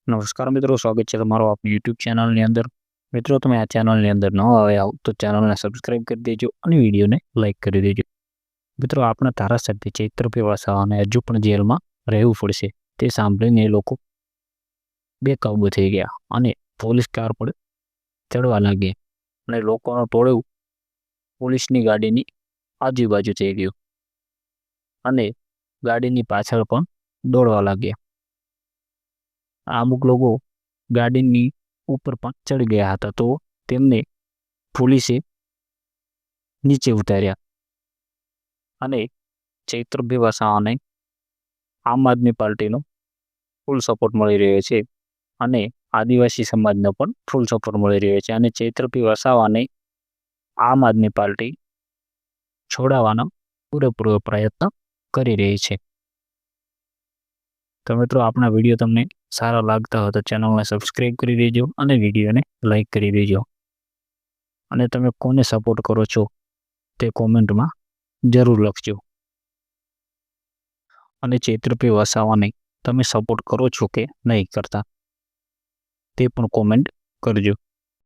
નમસ્કાર મિત્રો, સ્વાગત છે તમારું આપણી યુટ્યુબ ચેનલની અંદર. મિત્રો, તમે આ ચેનલની અંદર ન આવ્યા તો ચેનલને સબસ્ક્રાઇબ કરી દેજો અને વિડીયોને લાઇક કરી દેજો. મિત્રો, આપણા ધારાસભ્ય ચૈત્રભાઈ વસાવાને હજુ પણ જેલમાં રહેવું પડશે તે સાંભળીને એ લોકો બેકાબૂ થઈ ગયા અને પોલીસ કાર પર ચડવા લાગ્યા અને લોકોનું ટોળું પોલીસની ગાડીની આજુબાજુ થઈ ગયું અને ગાડીની પાછળ પણ દોડવા લાગ્યા. અમુક લોકો ગાડીની ઉપર પણ ચડી ગયા હતા તો તેમને પોલીસે નીચે ઉતાર્યા અને ચૈત્રભાઈ વસાવાને આમ આદમી પાર્ટીનો ફૂલ સપોર્ટ મળી રહ્યો છે અને આદિવાસી સમાજનો પણ ફૂલ સપોર્ટ મળી રહ્યો છે અને ચૈત્રભાઈ વસાવાને આમ આદમી પાર્ટી છોડાવવાનો પૂરેપૂરો પ્રયત્ન કરી રહી છે. તો મિત્રો, આપણા વિડીયો તમને સારા લાગતા હોય તો ચેનલને સબસ્ક્રાઇબ કરી દેજો અને વિડીયોને લાઇક કરી દેજો અને તમે કોને સપોર્ટ કરો છો તે કોમેન્ટમાં જરૂર લખજો અને ચૈત્રભાઈ વસાવાને તમે સપોર્ટ કરો છો કે નહીં કરતા તે પણ કોમેન્ટ કરજો.